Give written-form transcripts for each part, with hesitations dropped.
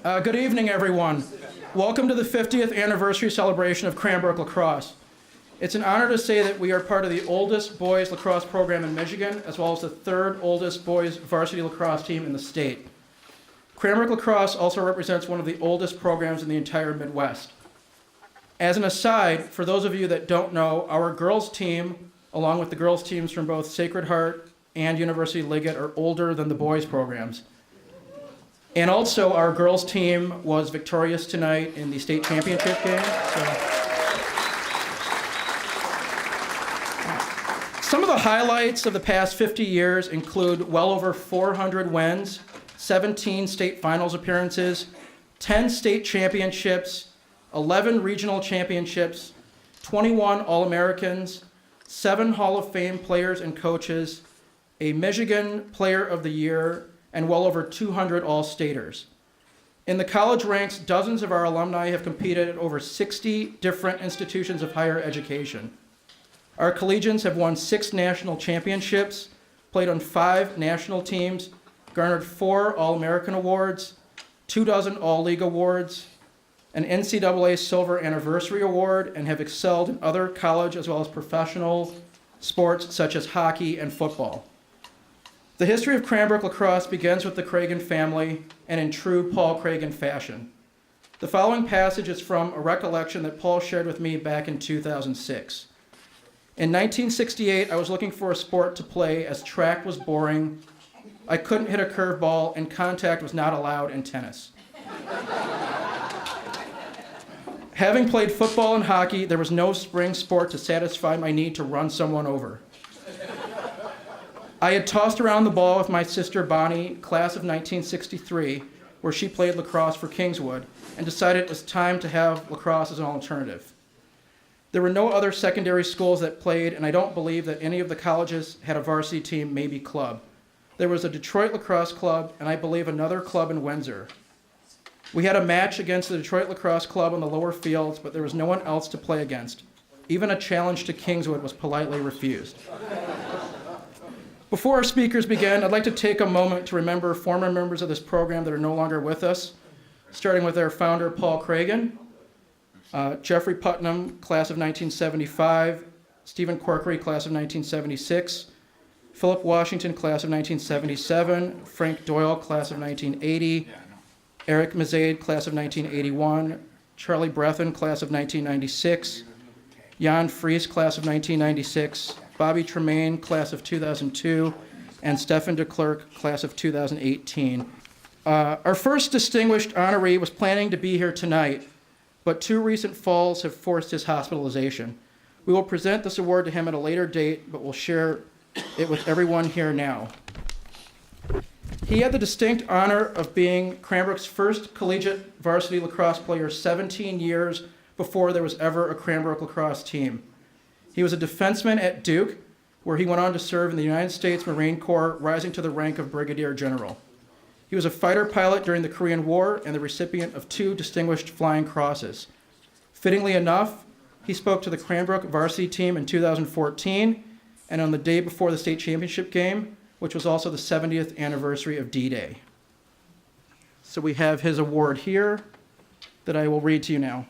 Good evening, everyone. Welcome to the 50th anniversary celebration of Cranbrook Lacrosse. It's an honor to say that we are part of the oldest boys lacrosse program in Michigan, as well as the third oldest boys varsity lacrosse team in the state. Cranbrook Lacrosse also represents one of the oldest programs in the entire Midwest. As an aside, for those of you that don't know, our girls team, along with the girls teams from both Sacred Heart and University Liggett, are older than the boys programs. And also, our girls team was victorious tonight in the state championship game. Some of the highlights of the past 50 years include well over 400 wins, 17 state finals appearances, 10 state championships, 11 regional championships, 21 All-Americans, 7 Hall of Fame players and coaches, a Michigan Player of the Year, and well over 200 All-Staters. In the college ranks, dozens of our alumni have competed at over 60 different institutions of higher education. Our collegians have won 6 national championships, played on 5 national teams, garnered 4 All-American awards, 24 All-League awards, an NCAA Silver Anniversary Award, and have excelled in other college as well as professional sports such as hockey and football. The history of Cranbrook Lacrosse begins with the Cragen family and in true Paul Cragen fashion. The following passage is from a recollection that Paul shared with me back in 2006. In 1968, I was looking for a sport to play as track was boring, I couldn't hit a curveball, and contact was not allowed in tennis. Having played football and hockey, there was no spring sport to satisfy my need to run someone over. I had tossed around the ball with my sister Bonnie, class of 1963, where she played lacrosse for Kingswood, and decided it was time to have lacrosse as an alternative. There were no other secondary schools that played, and I don't believe that any of the colleges had a varsity team, maybe club. There was a Detroit Lacrosse Club, and I believe another club in Windsor. We had a match against the Detroit Lacrosse Club on the lower fields, but there was no one else to play against. Even a challenge to Kingswood was politely refused. Before our speakers begin, I'd like to take a moment to remember former members of this program that are no longer with us, starting with our founder, Paul Cragen, Jeffrey Putnam, class of 1975, Stephen Corkery, class of 1976, Philip Washington, class of 1977, Frank Doyle, class of 1980, Eric Mazade, class of 1981, Charlie Breathen, class of 1996, Jan Fries, class of 1996, Bobby Tremaine, class of 2002, and Stefan DeClerc, class of 2018. Our first distinguished honoree was planning to be here tonight, but 2 recent falls have forced his hospitalization. We will present this award to him at a later date, but we'll share it with everyone here now. He had the distinct honor of being Cranbrook's first collegiate varsity lacrosse player 17 years before there was ever a Cranbrook lacrosse team. He was a defenseman at Duke, where he went on to serve in the United States Marine Corps, rising to the rank of Brigadier General. He was a fighter pilot during the Korean War and the recipient of 2 distinguished flying crosses. Fittingly enough, he spoke to the Cranbrook varsity team in 2014 and on the day before the state championship game, which was also the 70th anniversary of D-Day. So we have his award here that I will read to you now.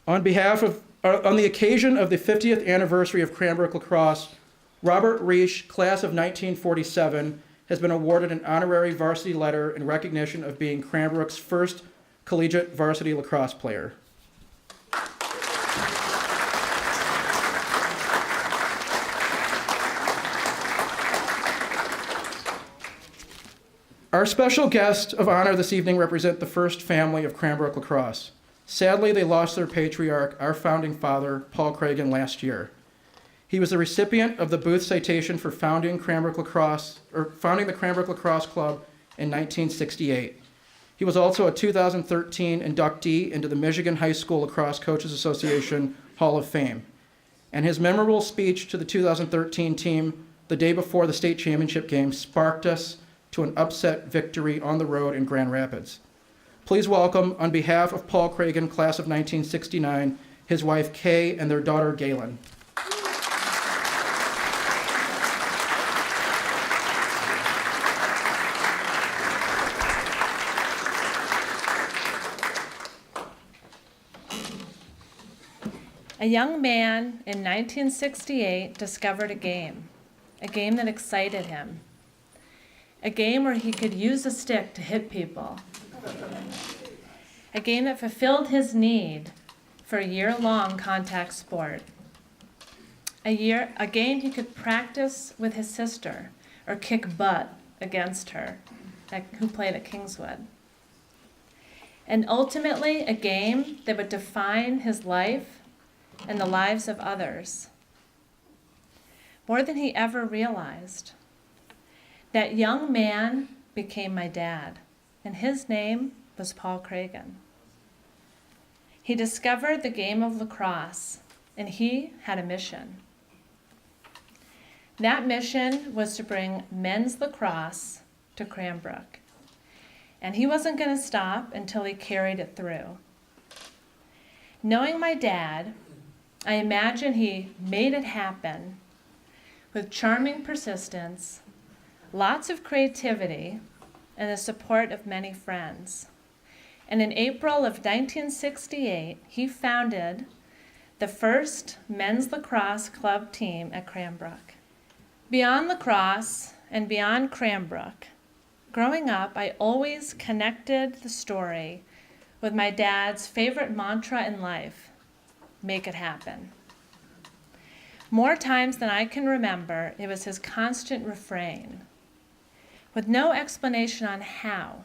On the occasion of the 50th anniversary of Cranbrook Lacrosse, Robert Reich, class of 1947, has been awarded an honorary varsity letter in recognition of being Cranbrook's first collegiate varsity lacrosse player. Our special guests of honor this evening represent the first family of Cranbrook Lacrosse. Sadly, they lost their patriarch, our founding father, Paul Cragen, last year. He was the recipient of the Booth Citation for founding the Cranbrook Lacrosse Club in 1968. He was also a 2013 inductee into the Michigan High School Lacrosse Coaches Association Hall of Fame. And his memorable speech to the 2013 team the day before the state championship game sparked us to an upset victory on the road in Grand Rapids. Please welcome, on behalf of Paul Cragen, class of 1969, his wife Kay and their daughter Galen. A young man in 1968 discovered a game that excited him, a game where he could use a stick to hit people, a game that fulfilled his need for a year-long contact sport, a game he could practice with his sister or kick butt against her, who played at Kingswood. And ultimately, a game that would define his life and the lives of others more than he ever realized. That young man became my dad, and his name was Paul Cragen. He discovered the game of lacrosse, and he had a mission. That mission was to bring men's lacrosse to Cranbrook. And he wasn't going to stop until he carried it through. Knowing my dad, I imagine he made it happen with charming persistence, lots of creativity, and the support of many friends. And in April of 1968, he founded the first men's lacrosse club team at Cranbrook. Beyond lacrosse and beyond Cranbrook, growing up, I always connected the story with my dad's favorite mantra in life: make it happen. More times than I can remember, it was his constant refrain, with no explanation on how.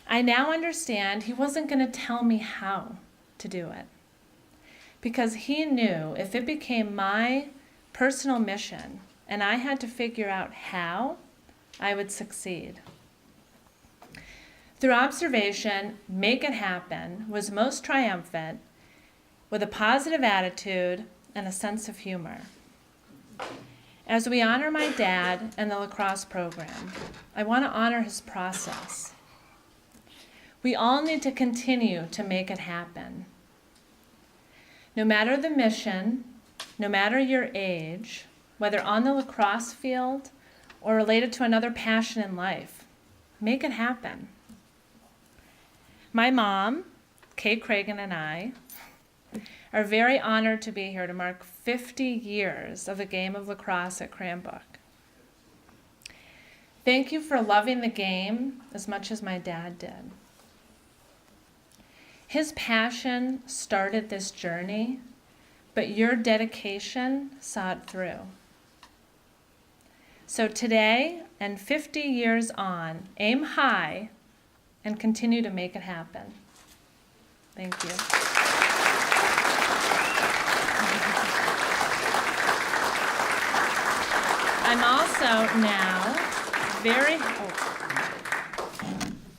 I now understand he wasn't going to tell me how to do it, because he knew if it became my personal mission and I had to figure out how, I would succeed. Through observation, make it happen was most triumphant with a positive attitude and a sense of humor. As we honor my dad and the lacrosse program, I want to honor his process. We all need to continue to make it happen. No matter the mission, no matter your age, whether on the lacrosse field or related to another passion in life, make it happen. My mom, Kay Cragen, and I are very honored to be here to mark 50 years of the game of lacrosse at Cranbrook. Thank you for loving the game as much as my dad did. His passion started this journey, but your dedication saw it through. So today, and 50 years on, aim high and continue to make it happen. Thank you. I'm also now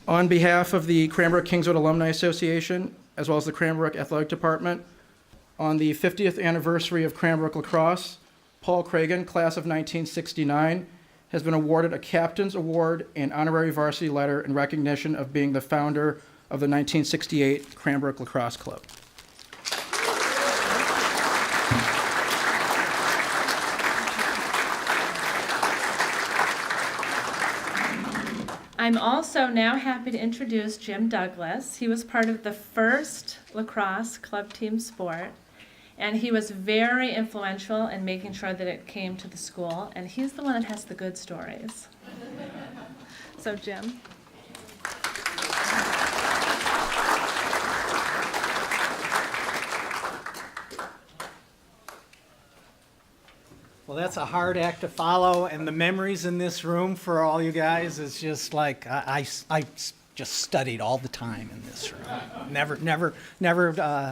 On behalf of the Cranbrook Kingswood Alumni Association, as well as the Cranbrook Athletic Department, on the 50th anniversary of Cranbrook Lacrosse, Paul Cragen, class of 1969, has been awarded a Captain's Award and honorary varsity letter in recognition of being the founder of the 1968 Cranbrook Lacrosse Club. I'm also now happy to introduce Jim Douglas. He was part of the first lacrosse club team sport, and he was very influential in making sure that it came to the school, and he's the one that has the good stories. So, Jim. Well, that's a hard act to follow, and the memories in this room for all you guys is just like I just studied all the time in this room. Never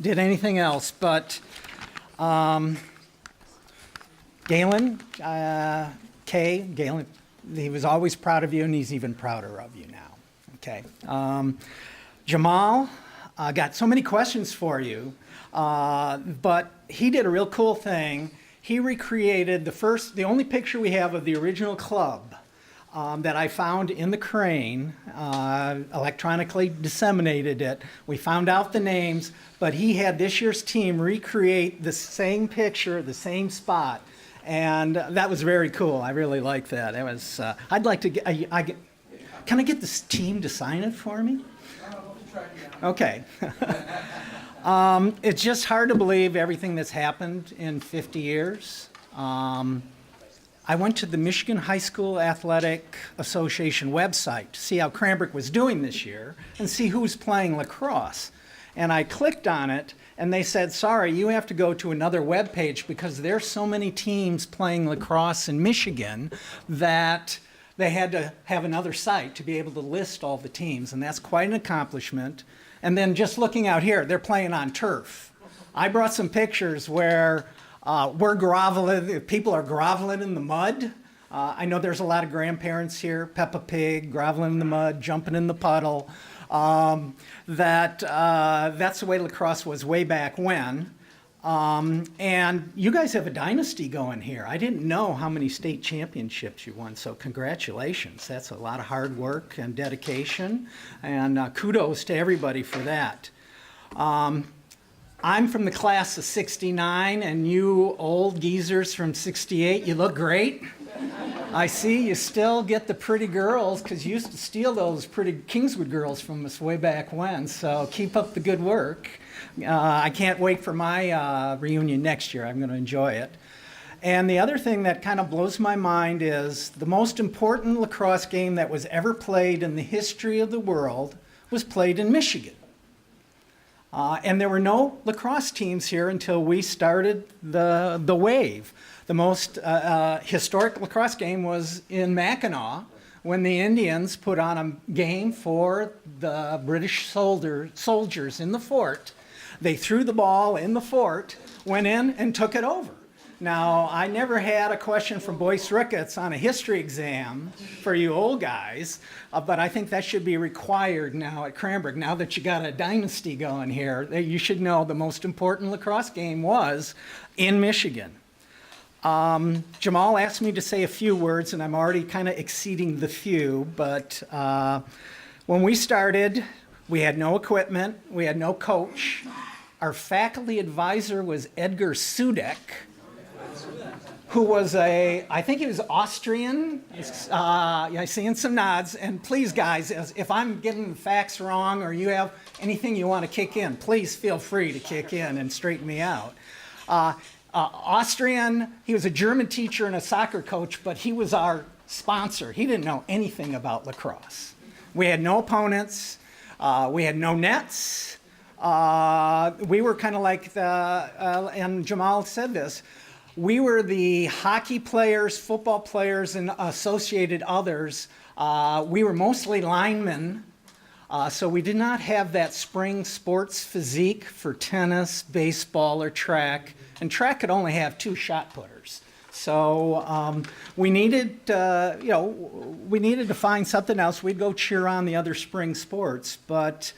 did anything else. But Galen, Galen, he was always proud of you, and he's even prouder of you now. Okay, Jamal, got so many questions for you, but he did a real cool thing. He recreated the only picture we have of the original club that I found in the crane, electronically disseminated it. We found out the names, but he had this year's team recreate the same picture, the same spot, and that was very cool. I really like that. It was. I'd like to get. Can I get this team to sign it for me? Okay. It's just hard to believe everything that's happened in 50 years. I went to the Michigan High School Athletic Association website to see how Cranbrook was doing this year and see who's playing lacrosse. And I clicked on it, and they said, sorry, you have to go to another web page because there's so many teams playing lacrosse in Michigan that they had to have another site to be able to list all the teams, and that's quite an accomplishment. And then just looking out here, they're playing on turf. I brought some pictures where we're groveling, people are groveling in the mud. I know there's a lot of grandparents here, Peppa Pig, groveling in the mud, jumping in the puddle. That's the way lacrosse was way back when. And you guys have a dynasty going here. I didn't know how many state championships you won, so congratulations. That's a lot of hard work and dedication, and kudos to everybody for that. I'm from the class of 69, and you old geezers from 68, you look great. I see you still get the pretty girls, because you used to steal those pretty Kingswood girls from us way back when, so keep up the good work. I can't wait for my reunion next year. I'm going to enjoy it. And the other thing that kind of blows my mind is the most important lacrosse game that was ever played in the history of the world was played in Michigan. And there were no lacrosse teams here until we started the wave. The most historic lacrosse game was in Mackinac when the Indians put on a game for the British soldiers in the fort. They threw the ball in the fort, went in, and took it over. Now, I never had a question from Boyce Ricketts on a history exam for you old guys, but I think that should be required now at Cranbrook. Now that you got a dynasty going here, you should know the most important lacrosse game was in Michigan. Jamal asked me to say a few words, and I'm already kind of exceeding the few, but when we started, we had no equipment, we had no coach. Our faculty advisor was Edgar Sudek, who was I think he was Austrian. I see some nods. And please, guys, if I'm getting the facts wrong or you have anything you want to kick in, please feel free to kick in and straighten me out. Austrian, he was a German teacher and a soccer coach, but he was our sponsor. He didn't know anything about lacrosse. We had no opponents. We had no nets. We were kind of like and Jamal said this, we were the hockey players, football players, and associated others. We were mostly linemen, so we did not have that spring sports physique for tennis, baseball, or track. And track could only have 2 shot putters. So we needed, we needed to find something else. We'd go cheer on the other spring sports, but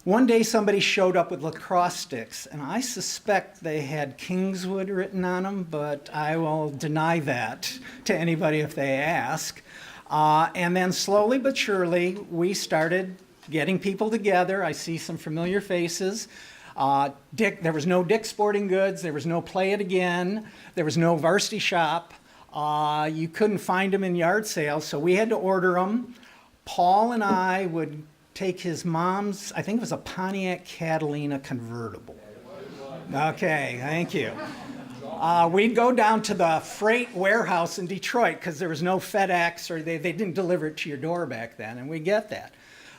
one day somebody showed up with lacrosse sticks, and I suspect they had Kingswood written on them, but I will deny that to anybody if they ask. And then slowly but surely, we started getting people together. I see some familiar faces. There was no Dick's Sporting Goods. There was no Play It Again. There was no Varsity Shop. You couldn't find them in yard sales, so we had to order them. Paul and I would take his mom's, I think it was a Pontiac Catalina convertible. Okay, thank you. We'd go down to the freight warehouse in Detroit because there was no FedEx or they didn't deliver it to your door back then, and we get that.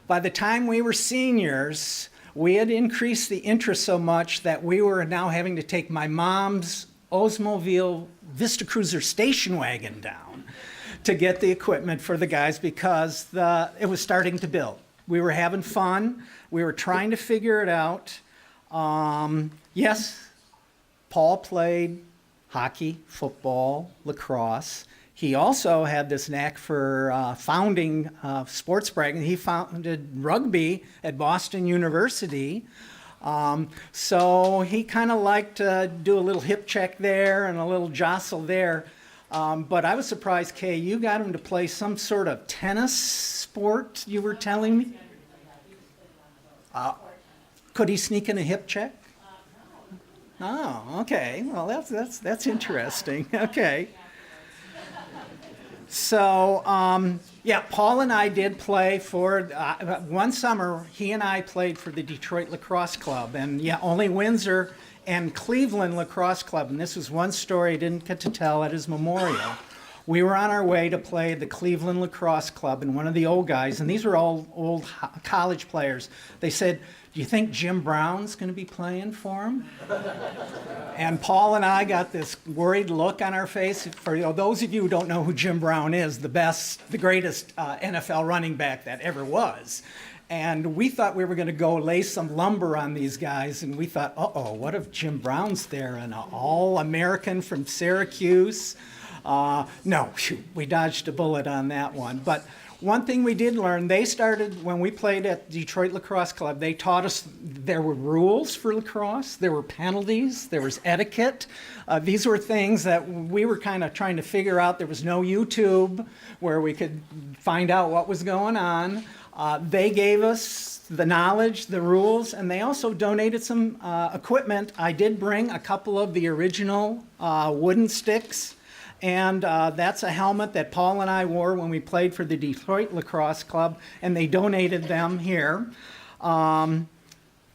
By the time we were seniors, we had increased the interest so much that we were now having to take my mom's Oldsmobile Vista Cruiser station wagon down to get the equipment for the guys because it was starting to build. We were having fun. We were trying to figure it out. Yes, Paul played hockey, football, lacrosse. He also had this knack for founding sports bragging. He founded rugby at Boston University. So he kind of liked to do a little hip check there and a little jostle there. But I was surprised, Kay, you got him to play some sort of tennis sport, you were telling me? Could he sneak in a hip check? Oh, okay. Well, that's interesting. Okay. So, yeah, Paul and I did play for, one summer, he and I played for the Detroit Lacrosse Club. And yeah, only Windsor and Cleveland Lacrosse Club. And this was one story I didn't get to tell at his memorial. We were on our way to play the Cleveland Lacrosse Club, and one of the old guys, and these were all old college players, they said, "Do you think Jim Brown's going to be playing for him?" And Paul and I got this worried look on our face. For those of you who don't know who Jim Brown is, the greatest NFL running back that ever was. And we thought we were going to go lay some lumber on these guys, and we thought, uh-oh, what if Jim Brown's there, an all-American from Syracuse? No, shoot, we dodged a bullet on that one. But one thing we did learn, they started, when we played at Detroit Lacrosse Club, they taught us there were rules for lacrosse, there were penalties, there was etiquette. These were things that we were kind of trying to figure out. There was no YouTube where we could find out what was going on. They gave us the knowledge, the rules, and they also donated some equipment. I did bring a couple of the original wooden sticks. And that's a helmet that Paul and I wore when we played for the Detroit Lacrosse Club, and they donated them here.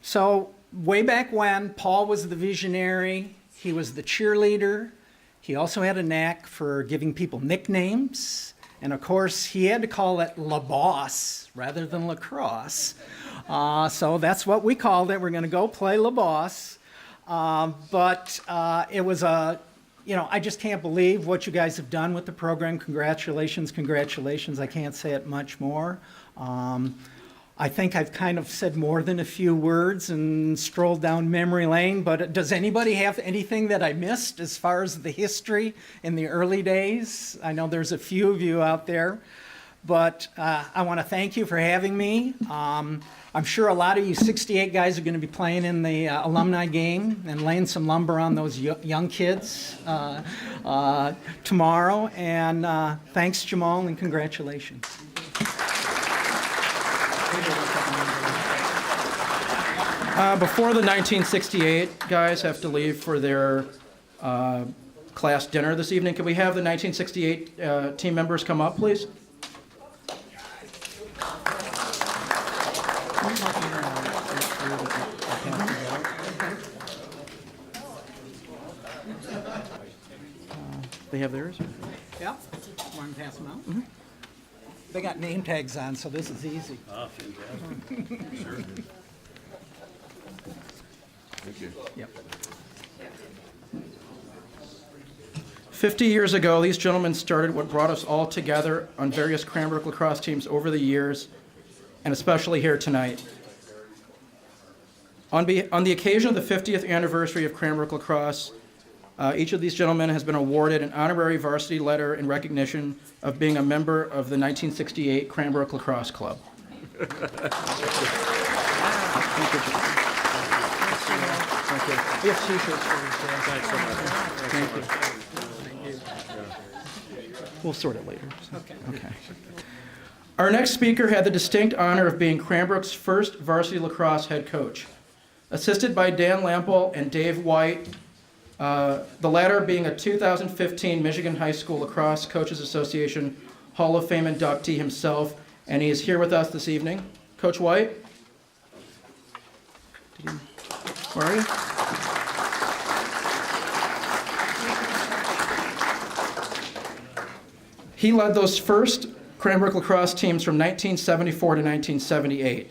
So way back when, Paul was the visionary. He was the cheerleader. He also had a knack for giving people nicknames. And of course, he had to call it La Boss rather than lacrosse. So that's what we called it. We're going to go play La Boss. But it was a... I just can't believe what you guys have done with the program. Congratulations, congratulations. I can't say it much more. I think I've kind of said more than a few words and strolled down memory lane, but does anybody have anything that I missed as far as the history in the early days? I know there's a few of you out there, but I want to thank you for having me. I'm sure a lot of you 68 guys are going to be playing in the alumni game and laying some lumber on those young kids tomorrow. And thanks, Jamal, and congratulations. Before the 1968 guys have to leave for their class dinner this evening, can we have the 1968 team members come up, please? They have theirs? Yeah. Want to pass them out? Mm-hmm. They got name tags on, so this is easy. Ah, fantastic. Sure. Thank you. Yep. 50 years ago, these gentlemen started what brought us all together on various Cranbrook lacrosse teams over the years, and especially here tonight. On the occasion of the 50th anniversary of Cranbrook Lacrosse, each of these gentlemen has been awarded an honorary varsity letter in recognition of being a member of the 1968 Cranbrook Lacrosse Club. Thank you. We have t-shirts for you. Thanks so much. Thank you. We'll sort it later. Okay. Our next speaker had the distinct honor of being Cranbrook's first varsity lacrosse head coach. Assisted by Dan Lampel and Dave White, the latter being a 2015 Michigan High School Lacrosse Coaches Association Hall of Fame inductee himself, and he is here with us this evening. Coach White? Where are you? He led those first Cranbrook lacrosse teams from 1974 to 1978.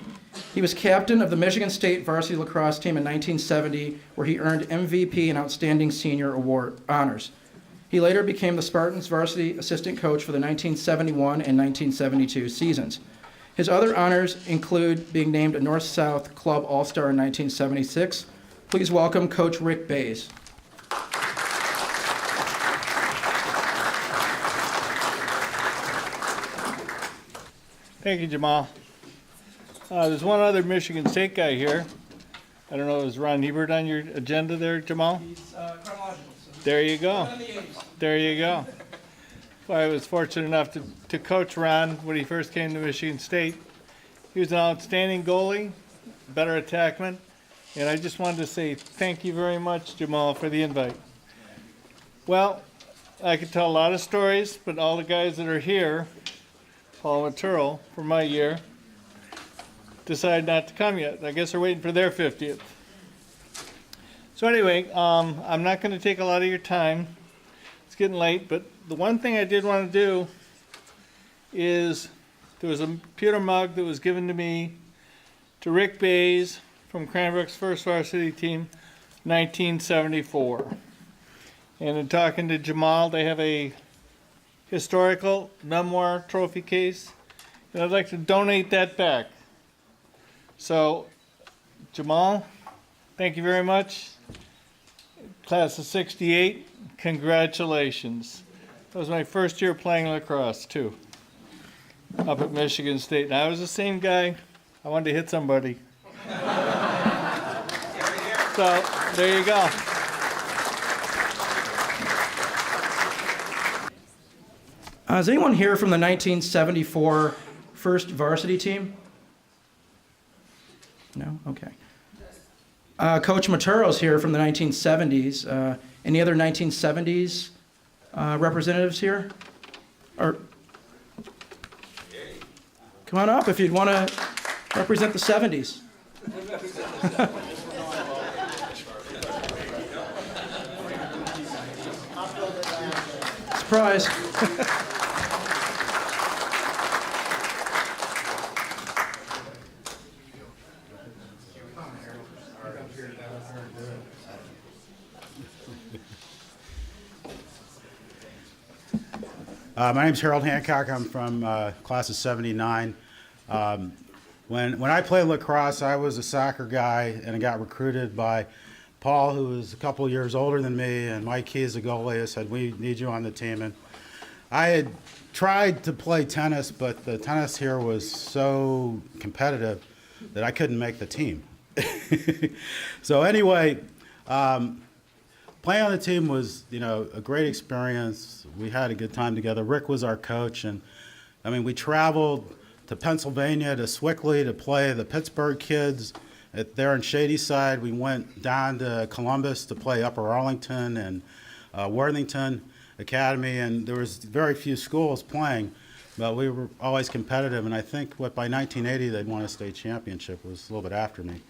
He was captain of the Michigan State varsity lacrosse team in 1970, where he earned MVP and Outstanding Senior Award honors. He later became the Spartans varsity assistant coach for the 1971 and 1972 seasons. His other honors include being named a North-South Club All-Star in 1976. Please welcome Coach Rick Bays. Thank you, Jamal. There's one other Michigan State guy here. I don't know, is Ron Hebert on your agenda there, Jamal? He's chronological. There you go. There you go. Well, I was fortunate enough to coach Ron when he first came to Michigan State. He was an outstanding goalie, better attackman, and I just wanted to say thank you very much, Jamal, for the invite. Well, I could tell a lot of stories, but all the guys that are here, Paul and Turl, for my year, decided not to come yet. I guess they're waiting for their 50th. So anyway, I'm not going to take a lot of your time. It's getting late, but the one thing I did want to do is there was a pewter mug that was given to me to Rick Bays from Cranbrook's first varsity team, 1974. And in talking to Jamal, they have a historical memoir trophy case, and I'd like to donate that back. So, Jamal, thank you very much. Class of 68, congratulations. That was my first year playing lacrosse, too, up at Michigan State. And I was the same guy. I wanted to hit somebody. So, there you go. Is anyone here from the 1974 first varsity team? No? Okay. Coach Matero's here from the 1970s. Any other 1970s representatives here? Or come on up if you'd want to represent the 70s. Surprise. My name's Harold Hancock. I'm from class of 79. When I played lacrosse, I was a soccer guy, and I got recruited by Paul, who was a couple years older than me, and Mike Keyes, the goalie, said, "We need you on the team." And I had tried to play tennis, but the tennis here was so competitive that I couldn't make the team. So anyway, playing on the team was, a great experience. We had a good time together. Rick was our coach, and we traveled to Pennsylvania, to Swickley to play the Pittsburgh kids. There in Shadyside, we went down to Columbus to play Upper Arlington and Worthington Academy, and there was very few schools playing, but we were always competitive. And I think by 1980 they'd won a state championship. It was a little bit after me.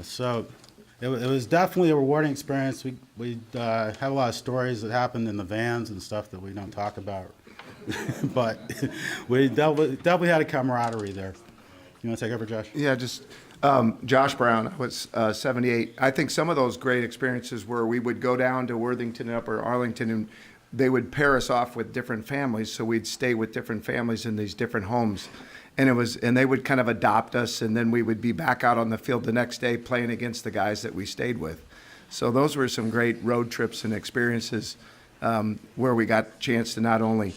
So it was definitely a rewarding experience. We had a lot of stories that happened in the vans and stuff that we don't talk about, but we definitely had a camaraderie there. You want to take over, Josh? Yeah, just Josh Brown. I was 78. I think some of those great experiences where we would go down to Worthington and Upper Arlington, and they would pair us off with different families, so we'd stay with different families in these different homes. And they would kind of adopt us, and then we would be back out on the field the next day playing against the guys that we stayed with. So those were some great road trips and experiences where we got a chance to not only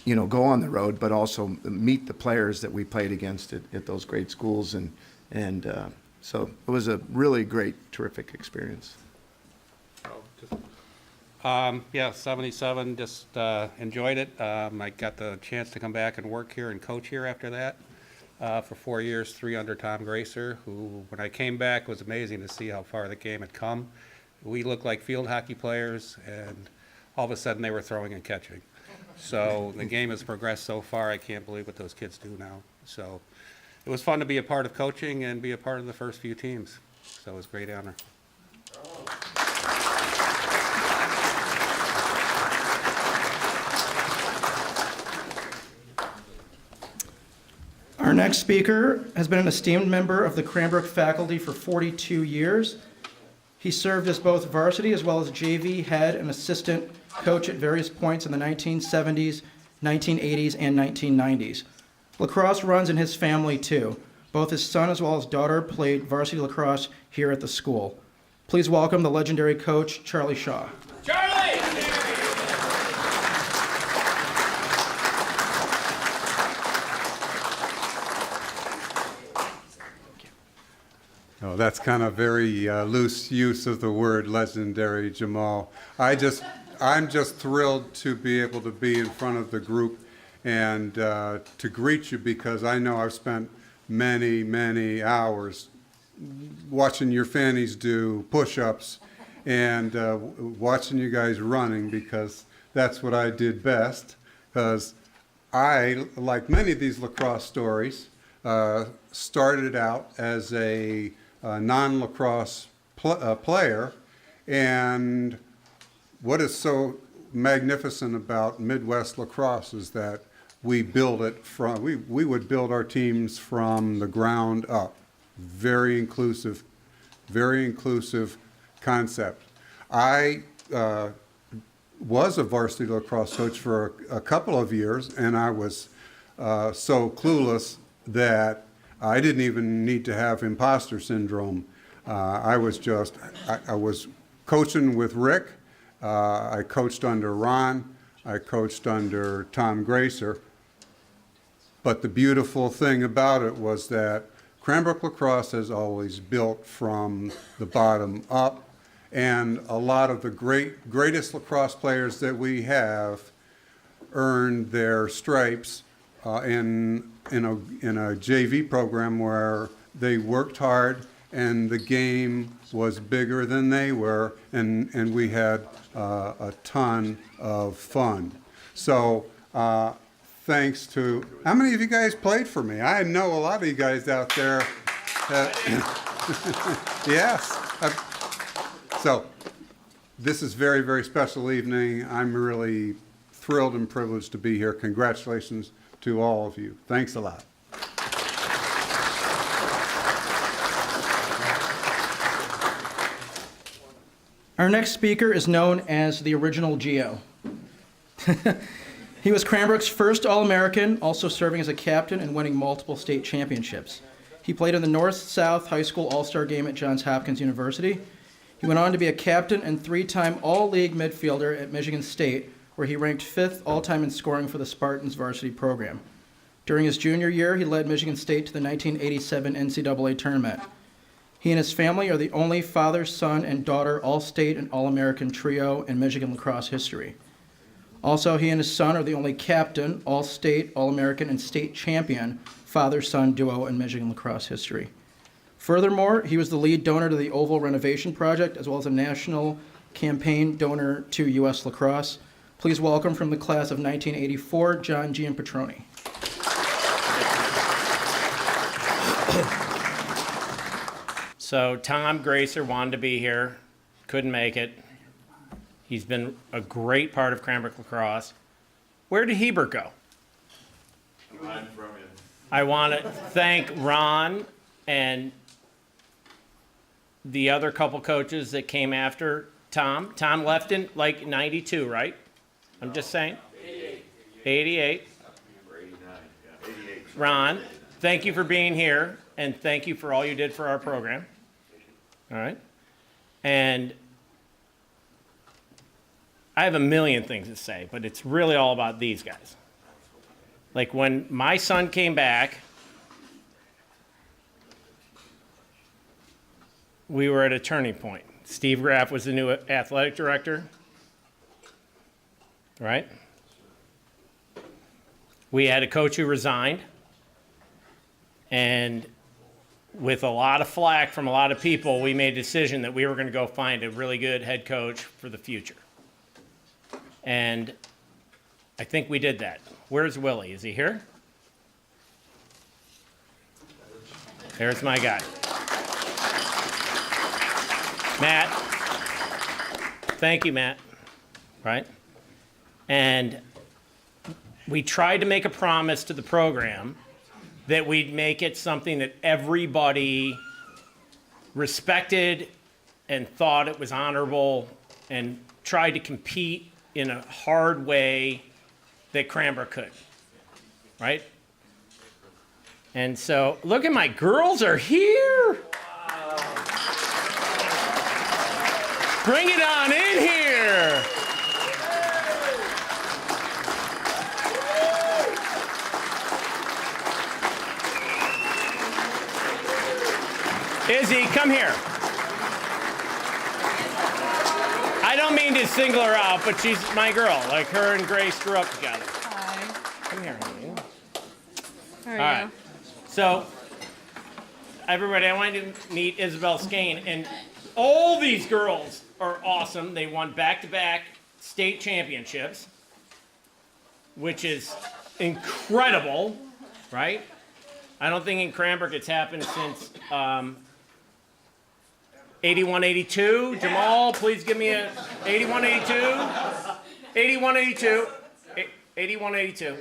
go on the road, but also meet the players that we played against at those great schools. And so it was a really great, terrific experience. Yeah, 77, just enjoyed it. I got the chance to come back and work here and coach here after that for 4 years, 3 under Tom Gracer, who, when I came back, it was amazing to see how far the game had come. We looked like field hockey players, and all of a sudden they were throwing and catching. So the game has progressed so far, I can't believe what those kids do now. So it was fun to be a part of coaching and be a part of the first few teams. So it was a great honor. Our next speaker has been an esteemed member of the Cranbrook faculty for 42 years. He served as both varsity as well as JV head and assistant coach at various points in the 1970s, 1980s, and 1990s. Lacrosse runs in his family too. Both his son as well as daughter played varsity lacrosse here at the school. Please welcome the legendary coach, Charlie Shaw. Oh, that's kind of very loose use of the word legendary, Jamal. I'm just thrilled to be able to be in front of the group and to greet you, because I know I've spent many, many hours watching your fannies do push-ups and watching you guys running, because that's what I did best. Because I, like many of these lacrosse stories, started out as a non-lacrosse player, and what is so magnificent about Midwest lacrosse is that we build it from, we would build our teams from the ground up. Very inclusive concept. I was a varsity lacrosse coach for a couple of years, and I was so clueless that I didn't even need to have imposter syndrome. I was coaching with Rick. I coached under Ron. I coached under Tom Gracer. But the beautiful thing about it was that Cranbrook Lacrosse has always built from the bottom up, and a lot of the greatest lacrosse players that we have earned their stripes in a JV program where they worked hard and the game was bigger than they were, and we had a ton of fun. So thanks to, how many of you guys played for me? I know a lot of you guys out there. Yes. So this is very, very special evening. I'm really thrilled and privileged to be here. Congratulations to all of you. Thanks a lot. Our next speaker is known as the original Geo. He was Cranbrook's first All-American, also serving as a captain and winning multiple state championships. He played in the North-South High School All-Star Game at Johns Hopkins University. He went on to be a captain and three-time All-League midfielder at Michigan State, where he ranked 5th all-time in scoring for the Spartans varsity program. During his junior year, he led Michigan State to the 1987 NCAA tournament. He and his family are the only father, son, and daughter All-State and All-American trio in Michigan lacrosse history. Also, he and his son are the only captain, All-State, All-American, and state champion father-son duo in Michigan lacrosse history. Furthermore, he was the lead donor to the Oval renovation project, as well as a national campaign donor to U.S. lacrosse. Please welcome from the class of 1984, John Gianpetroni. So Tom Gracer wanted to be here, couldn't make it. He's been a great part of Cranbrook Lacrosse. Where did Hebert go? I want to thank Ron and the other couple coaches that came after Tom. Tom left in like 92, right? I'm just saying. 88. Ron, thank you for being here, and thank you for all you did for our program. All right? And I have a million things to say, but it's really all about these guys. Like when my son came back, we were at a turning point. Steve Graff was the new athletic director, right? We had a coach who resigned, and with a lot of flack from a lot of people, we made a decision that we were going to go find a really good head coach for the future. And I think we did that. Where's Willie? Is he here? There's my guy. Matt. Thank you, Matt. Right? And we tried to make a promise to the program that we'd make it something that everybody respected and thought it was honorable and tried to compete in a hard way that Cranbrook could, right? And so, look at my girls are here. Bring it on in here. Izzy, come here. I don't mean to single her out, but she's my girl. Like her and Grace grew up together. Hi. Come here, honey. How are All right. So, everybody, I want you to meet Isabel Skane. And all these girls are awesome. They won back-to-back state championships, which is incredible, right? I don't think in Cranbrook it's happened since 81-82. Jamal, please give me a 81-82. 81-82. 81-82.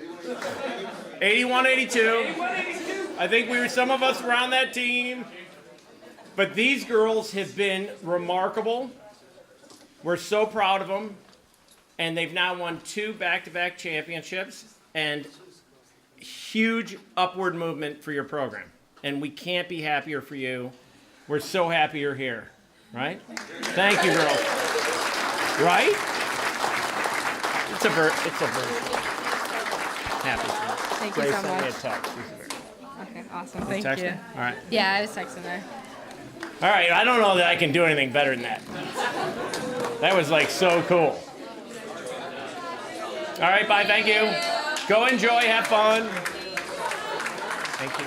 81-82. I think some of us were on that team. But these girls have been remarkable. We're so proud of them. And they've now won 2 back-to-back championships and huge upward movement for your program. And we can't be happier for you. We're so happy you're here, right? Thank you, girls. Right? It's a bird. Happy for you. Thank you so Grace, send me a much. text. Okay, awesome. Thank Text you. her? All right. Yeah, I was texting her. All right, I don't know that I can do anything better than that. That was like so cool. All right, bye, thank you. Go enjoy, have fun. Thank you.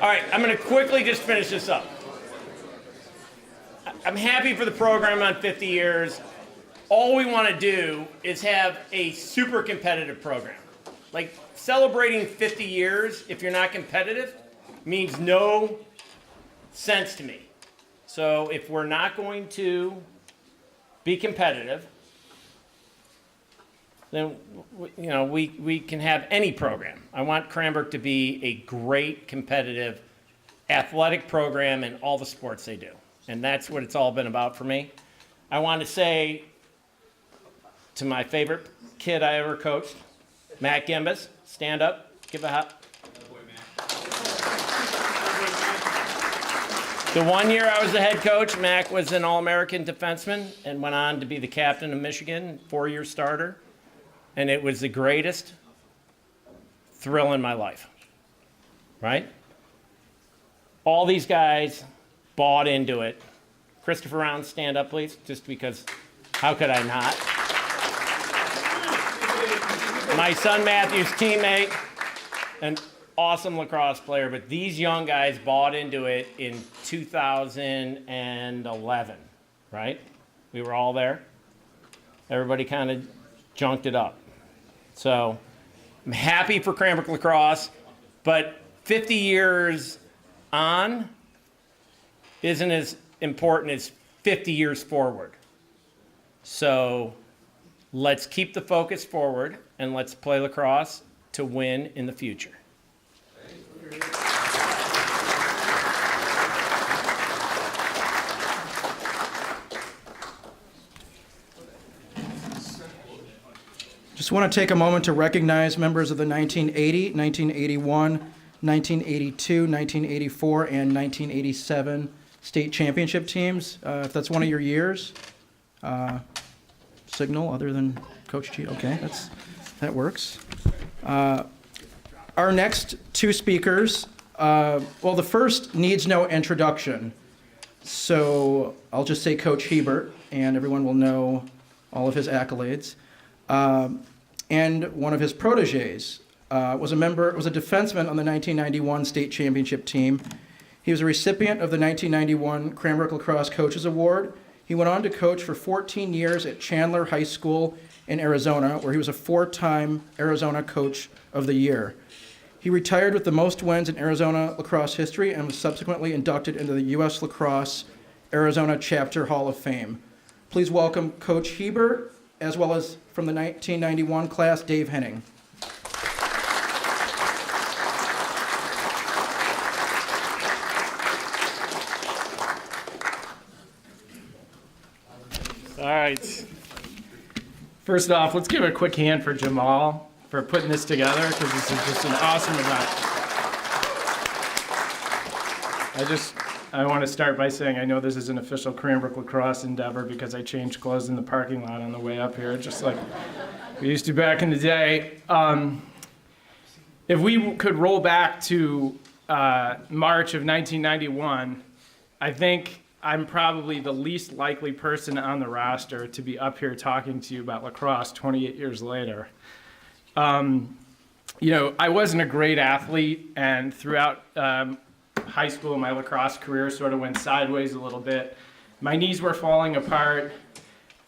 All right, I'm going to quickly just finish this up. I'm happy for the program on 50 years. All we want to do is have a super competitive program. Like, celebrating 50 years, if you're not competitive, means no sense to me. So if we're not going to be competitive, then we can have any program. I want Cranbrook to be a great competitive athletic program in all the sports they do. And that's what it's all been about for me. I want to say to my favorite kid I ever coached, Matt Gimbus, stand up, give a hop. The 1 year I was the head coach, Mac was an All-American defenseman and went on to be the captain of Michigan, 4-year starter. And it was the greatest thrill in my life, right? All these guys bought into it. Christopher Round, stand up, please, just because, how could I not? My son Matthew's teammate, an awesome lacrosse player, but these young guys bought into it in 2011, right? We were all there. Everybody kind of junked it up. So I'm happy for Cranbrook Lacrosse, but 50 years on isn't as important as 50 years forward. So let's keep the focus forward and let's play lacrosse to win in the future. Just want to take a moment to recognize members of the 1980, 1981, 1982, 1984, and 1987 state championship teams. If that's one of your years, signal other than Coach G. Okay, that works. Our next 2 speakers, well, the first needs no introduction. So I'll just say Coach Hebert, and everyone will know all of his accolades. And one of his proteges was a defenseman on the 1991 state championship team. He was a recipient of the 1991 Cranbrook Lacrosse Coaches Award. He went on to coach for 14 years at Chandler High School in Arizona, where he was a 4-time Arizona Coach of the Year. He retired with the most wins in Arizona lacrosse history and was subsequently inducted into the U.S. Lacrosse Arizona Chapter Hall of Fame. Please welcome Coach Hebert, as well as from the 1991 class, Dave Henning. All right. First off, let's give a quick hand for Jamal for putting this together, because this is just an awesome event. I want to start by saying I know this is an official Cranbrook Lacrosse endeavor because I changed clothes in the parking lot on the way up here, just like we used to back in the day. If we could roll back to March of 1991, I think I'm probably the least likely person on the roster to be up here talking to you about lacrosse 28 years later. I wasn't a great athlete, and throughout high school, my lacrosse career sort of went sideways a little bit. My knees were falling apart,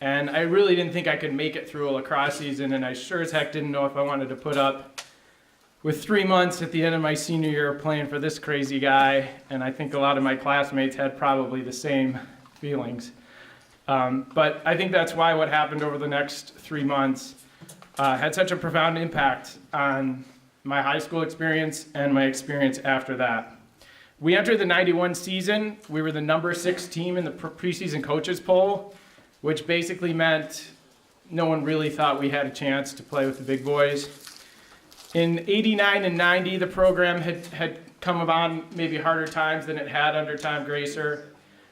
and I really didn't think I could make it through a lacrosse season, and I sure as heck didn't know if I wanted to put up with 3 months at the end of my senior year playing for this crazy guy, and I think a lot of my classmates had probably the same feelings. But I think that's why what happened over the next 3 months had such a profound impact on my high school experience and my experience after that. We entered the 91 season. We were the number 6 team in the preseason coaches poll, which basically meant no one really thought we had a chance to play with the big boys. In 89 and 90, the program had come upon maybe harder times than it had under Tom Gracer.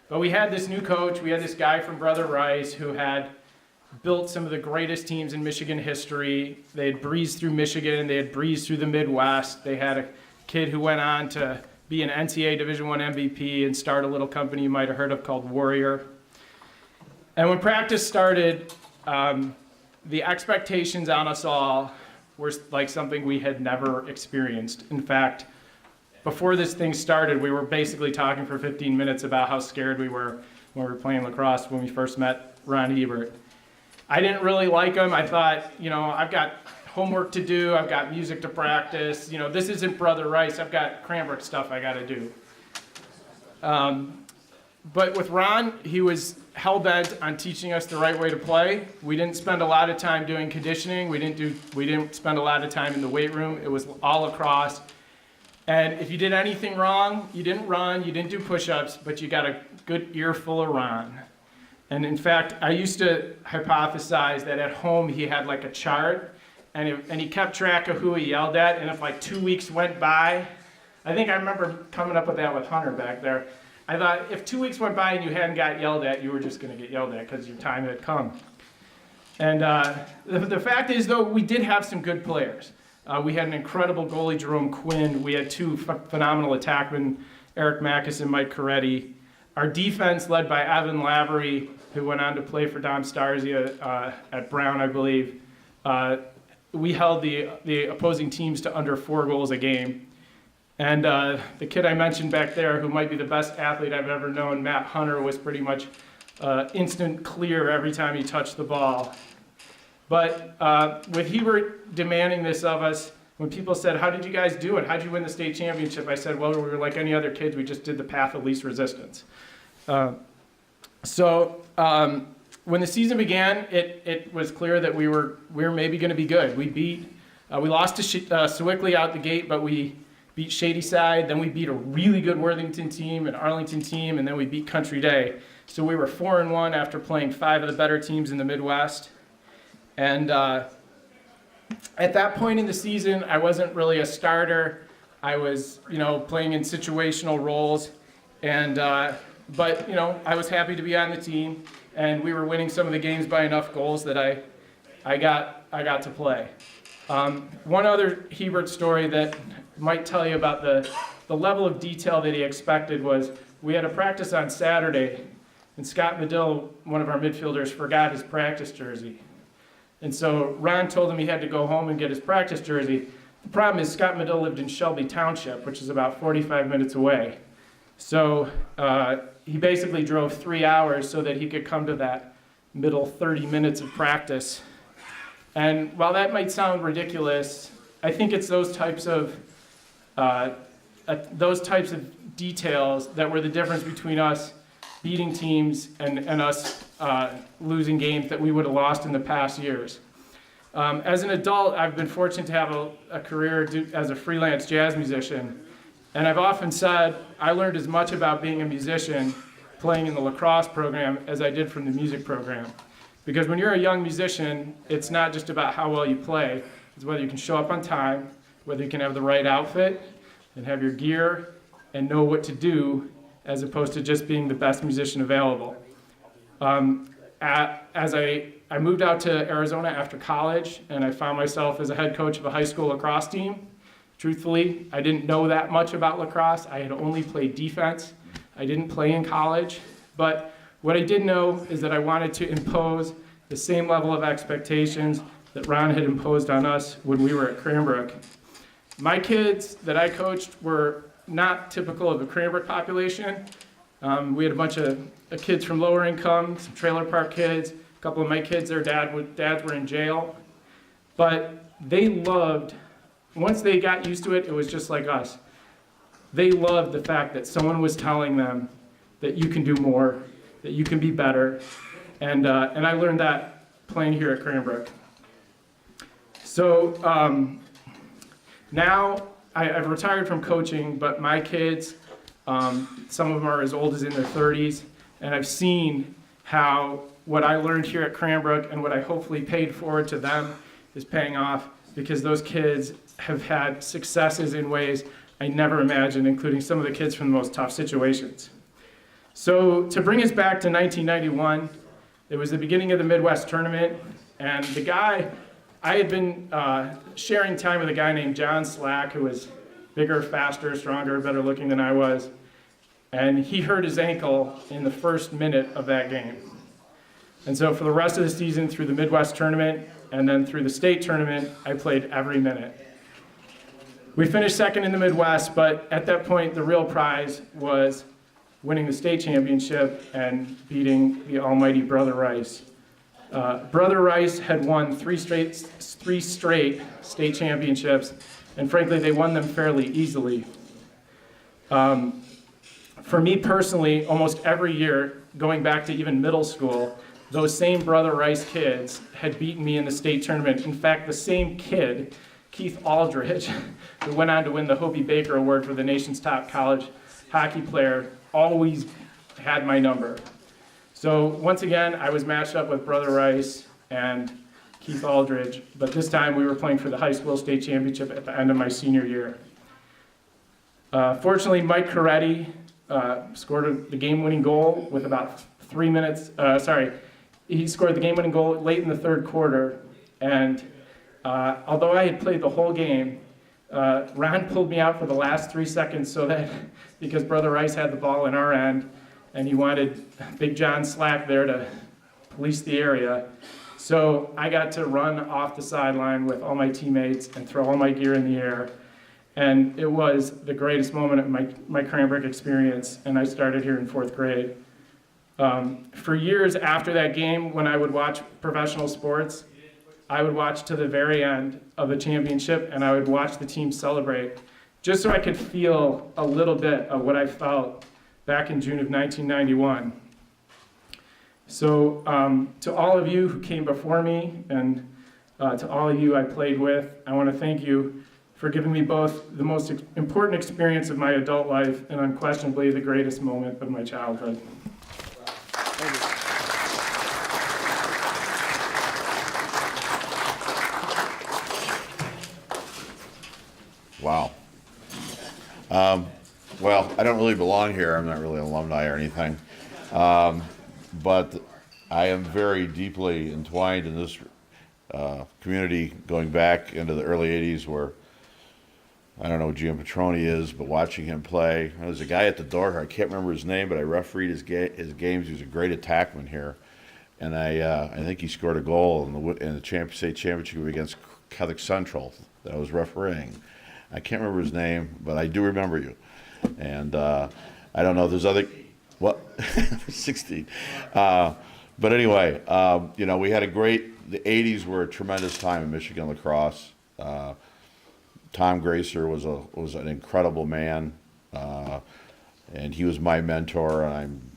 But we had this new coach. We had this guy from Brother Rice who had built some of the greatest teams in Michigan history. They had breezed through Michigan. They had breezed through the Midwest. They had a kid who went on to be an NCAA Division I MVP and start a little company you might have heard of called Warrior. And when practice started, the expectations on us all were like something we had never experienced. In fact, before this thing started, we were basically talking for 15 minutes about how scared we were when we were playing lacrosse when we first met Ron Hebert. I didn't really like him. I thought, I've got homework to do. I've got music to practice. This isn't Brother Rice. I've got Cranbrook stuff I got to do. But with Ron, he was hell-bent on teaching us the right way to play. We didn't spend a lot of time doing conditioning. We didn't spend a lot of time in the weight room. It was all lacrosse. And if you did anything wrong, you didn't run, you didn't do push-ups, but you got a good earful of Ron. And in fact, I used to hypothesize that at home he had like a chart, and he kept track of who he yelled at, and if like 2 weeks went by, I think I remember coming up with that with Hunter back there. I thought if 2 weeks went by and you hadn't got yelled at, you were just going to get yelled at because your time had come. And the fact is, though, we did have some good players. We had an incredible goalie, Jerome Quinn. We had 2 phenomenal attackmen, Eric Mackes and Mike Coretti. Our defense, led by Evan Lavery, who went on to play for Dom Starzia at Brown, I believe. We held the opposing teams to under 4 goals a game. And the kid I mentioned back there, who might be the best athlete I've ever known, Matt Hunter, was pretty much instant clear every time he touched the ball. But with Hebert demanding this of us, when people said, how did you guys do it? How did you win the state championship? I said, well, we were like any other kids. We just did the path of least resistance. So when the season began, it was clear that we were maybe going to be good. We lost to Sewickley out the gate, but we beat Shadyside. Then we beat a really good Worthington team, an Arlington team, and then we beat Country Day. So we were 4-1 after playing 5 of the better teams in the Midwest. And at that point in the season, I wasn't really a starter. I was, playing in situational roles, and but I was happy to be on the team, and we were winning some of the games by enough goals that I got to play. One other Hebert story that might tell you about the level of detail that he expected was we had a practice on Saturday, and Scott Medill, one of our midfielders, forgot his practice jersey. And so Ron told him he had to go home and get his practice jersey. The problem is Scott Medill lived in Shelby Township, which is about 45 minutes away. So he basically drove 3 hours so that he could come to that middle 30 minutes of practice. And while that might sound ridiculous, I think it's those types of details that were the difference between us beating teams and us losing games that we would have lost in the past years. As an adult, I've been fortunate to have a career as a freelance jazz musician. And I've often said I learned as much about being a musician playing in the lacrosse program as I did from the music program. Because when you're a young musician, it's not just about how well you play. It's whether you can show up on time, whether you can have the right outfit and have your gear and know what to do, as opposed to just being the best musician available. As I moved out to Arizona after college, and I found myself as a head coach of a high school lacrosse team. Truthfully, I didn't know that much about lacrosse. I had only played defense. I didn't play in college. But what I did know is that I wanted to impose the same level of expectations that Ron had imposed on us when we were at Cranbrook. My kids that I coached were not typical of the Cranbrook population. We had a bunch of kids from lower income, some trailer park kids. A couple of my kids, their dads were in jail. But they loved, once they got used to it, it was just like us. They loved the fact that someone was telling them that you can do more, that you can be better. And I learned that playing here at Cranbrook. So now I've retired from coaching, but my kids, some of them are as old as in their 30s, and I've seen how what I learned here at Cranbrook and what I hopefully paid forward to them is paying off, because those kids have had successes in ways I never imagined, including some of the kids from the most tough situations. So to bring us back to 1991, it was the beginning of the Midwest tournament, and the guy, I had been sharing time with a guy named John Slack, who was bigger, faster, stronger, better looking than I was, and he hurt his ankle in the first minute of that game. And so for the rest of the season, through the Midwest tournament, and then through the state tournament, I played every minute. We finished second in the Midwest, but at that point, the real prize was winning the state championship and beating the almighty Brother Rice. Brother Rice had won three straight state championships, and frankly, they won them fairly easily. For me personally, almost every year, going back to even middle school, those same Brother Rice kids had beaten me in the state tournament. In fact, the same kid, Keith Aldridge, who went on to win the Hobie Baker Award for the nation's top college hockey player, always had my number. So once again, I was matched up with Brother Rice and Keith Aldridge, but this time we were playing for the high school state championship at the end of my senior year. Fortunately, Mike Coretti scored the game-winning goal with about 3 minutes, he scored the game-winning goal late in the third quarter, and although I had played the whole game, Ron pulled me out for the last 3 seconds because Brother Rice had the ball in our end, and he wanted Big John Slack there to police the area. So I got to run off the sideline with all my teammates and throw all my gear in the air. And it was the greatest moment of my Cranbrook experience, and I started here in 4th grade. For years after that game, when I would watch professional sports, I would watch to the very end of the championship, and I would watch the team celebrate, just so I could feel a little bit of what I felt back in June of 1991. So to all of you who came before me, and to all of you I played with, I want to thank you for giving me both the most important experience of my adult life and unquestionably the greatest moment of my childhood. Wow. Well, I don't really belong here. I'm not really an alumni or anything. But I am very deeply entwined in this community going back into the early 80s where, I don't know who Jim Petroni is, but watching him play, there was a guy at the door, I can't remember his name, but I refereed his games. He was a great attackman here. And I think he scored a goal in the state championship against Catholic Central that I was refereeing. I can't remember his name, but I do remember you. And I don't know if there's other, what, 16. But anyway, we had the 80s were a tremendous time in Michigan lacrosse. Tom Gracer was an incredible man, and he was my mentor, and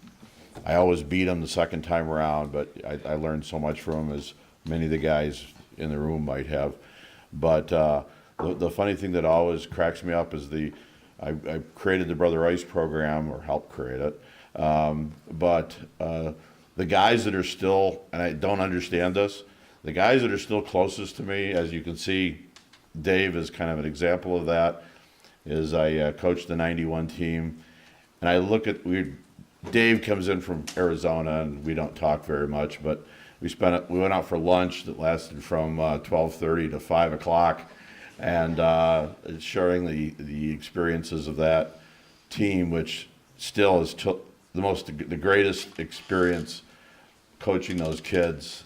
I always beat him the second time around, but I learned so much from him, as many of the guys in the room might have. But the funny thing that always cracks me up is I created the Brother Rice program, or helped create it, but the guys that are still, and I don't understand this, the guys that are still closest to me, as you can see, Dave is kind of an example of that, is I coached the 91 team, and I look at, Dave comes in from Arizona, and we don't talk very much, but we went out for lunch that lasted from 12:30 to 5 o'clock, and sharing the experiences of that team, which still is the greatest experience coaching those kids.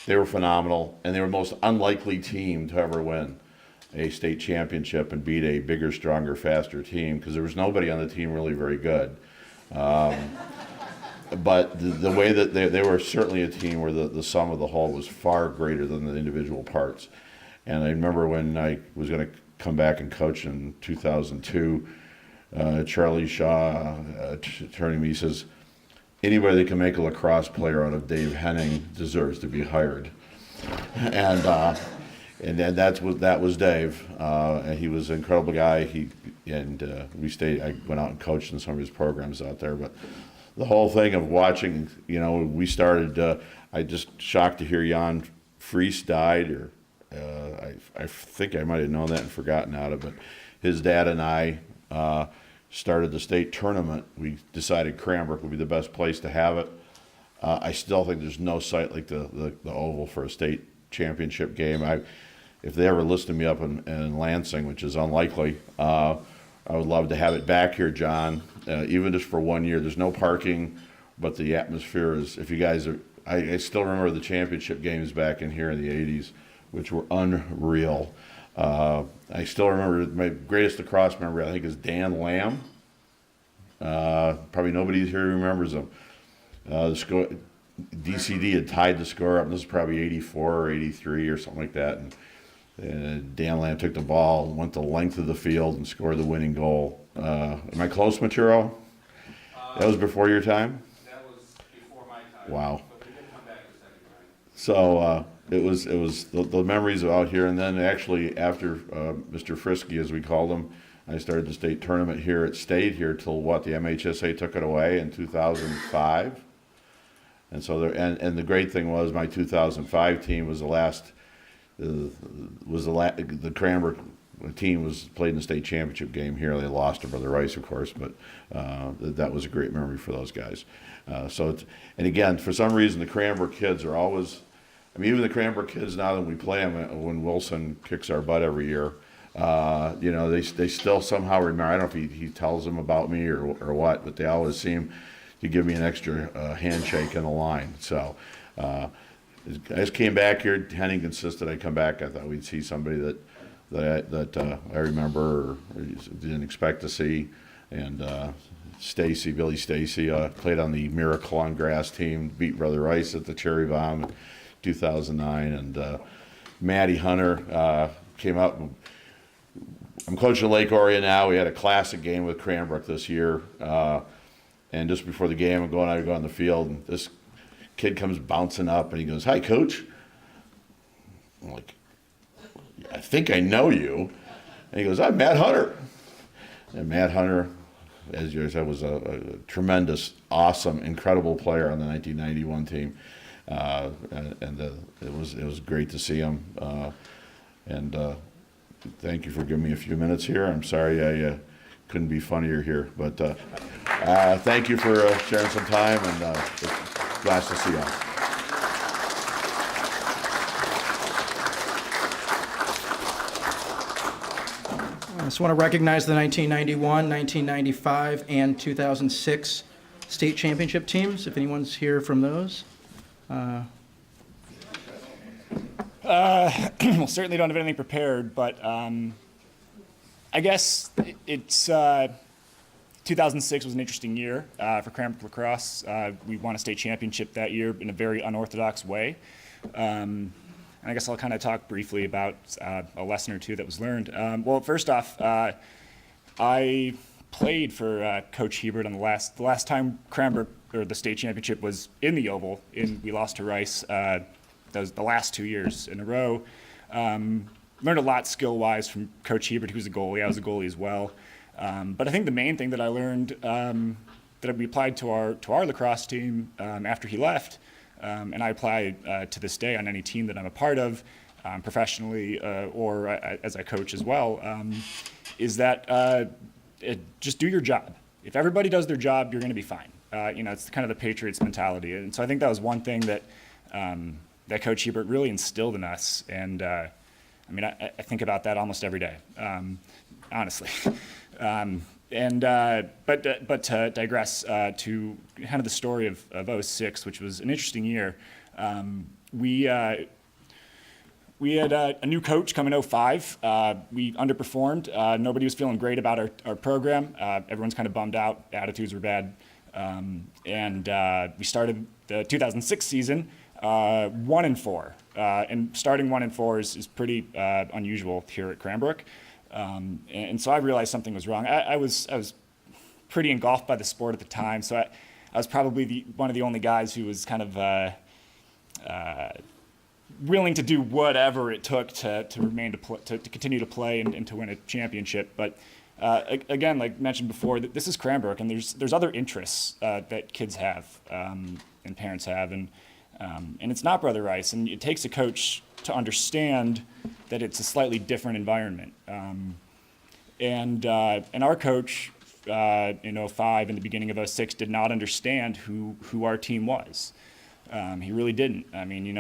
They were phenomenal, and they were the most unlikely team to ever win. a state championship and beat a bigger, stronger, faster team, because there was nobody on the team really very good. But the way that they were certainly a team where the sum of the whole was far greater than the individual parts. And I remember when I was going to come back and coach in 2002, Charlie Shaw turning to me, he says, anybody that can make a lacrosse player out of Dave Henning deserves to be hired. And then that was Dave. And he was an incredible guy. I went out and coached in some of his programs out there. But the whole thing of watching, we started. I just shocked to hear Jan Friis died, or I think I might have known that and forgotten about it. But his dad and I started the state tournament. We decided Cranbrook would be the best place to have it. I still think there's no site like the Oval for a state championship game. If they ever listed me up in Lansing, which is unlikely, I would love to have it back here, John, even just for 1 year. There's no parking, but the atmosphere is, if you guys are, I still remember the championship games back in here in the 80s, which were unreal. I still remember my greatest lacrosse memory, I think, is Dan Lamb. Probably nobody here remembers him. The score, DCD had tied the score up, and this is probably 84 or 83 or something like that. And Dan Lamb took the ball, went the length of the field, and scored the winning goal. Am I close, Maturo? That was before your time? That was before my time. Wow. But we did come back the second time. So it was the memories out here, and then actually after Mr. Frisky, as we called him, I started the state tournament here. It stayed here till the MHSA took it away in 2005. And so the great thing was my 2005 team was the Cranbrook team was played in the state championship game here. They lost to Brother Rice, of course, but that was a great memory for those guys. And again, for some reason, the Cranbrook kids are always, even the Cranbrook kids, now that we play them, when Wilson kicks our butt every year, they still somehow remember. I don't know if he tells them about me or what, but they always seem to give me an extra handshake in the line. So I just came back here. Henning insisted I come back. I thought we'd see somebody that I remember or didn't expect to see. And Billy Stacy, played on the Miracle on Grass team, beat Brother Rice at the Cherry Bomb in 2009. And Matty Hunter came up. I'm coaching Lake Orion now. We had a classic game with Cranbrook this year. And just before the game, I go on the field, and this kid comes bouncing up, and he goes, "Hi, Coach." I'm like, "I think I know you." And he goes, "I'm Matt Hunter." And Matt Hunter, as you said, was a tremendous, awesome, incredible player on the 1991 team. It was great to see him. Thank you for giving me a few minutes here. I'm sorry I couldn't be funnier here, but thank you for sharing some time, and it's nice to see you all. I just want to recognize the 1991, 1995, and 2006 state championship teams, if anyone's here from those. Well, certainly don't have anything prepared, but I guess it's 2006 was an interesting year for Cranbrook Lacrosse. We won a state championship that year in a very unorthodox way. And I guess I'll kind of talk briefly about a lesson or two that was learned. Well, first off, I played for Coach Hebert on the last time Cranbrook, or the state championship, was in the Oval. We lost to Rice. That was the last 2 years in a row. Learned a lot skill-wise from Coach Hebert, who was a goalie. I was a goalie as well. But I think the main thing that I learned that we applied to our lacrosse team after he left, and I apply to this day on any team that I'm a part of, professionally or as I coach as well, is that just do your job. If everybody does their job, you're going to be fine. It's kind of the Patriots mentality. And so I think that was one thing that that Coach Hebert really instilled in us. And I think about that almost every day, honestly. But to digress to kind of the story of 06, which was an interesting year, we we had a new coach come in '05. We underperformed. Nobody was feeling great about our program. Everyone's kind of bummed out. Attitudes were bad. And we started the 2006 season 1-4. And starting 1-4 is pretty unusual here at Cranbrook. And so I realized something was wrong. I was pretty engulfed by the sport at the time, so I was probably one of the only guys who was kind of willing to do whatever it took to continue to play and to win a championship. But again, like mentioned before, this is Cranbrook, and there's other interests that kids have and parents have, and it's not Brother Rice. And it takes a coach to understand that it's a slightly different environment. And our coach in '05 and the beginning of '06 did not understand who our team was. He really didn't. I mean,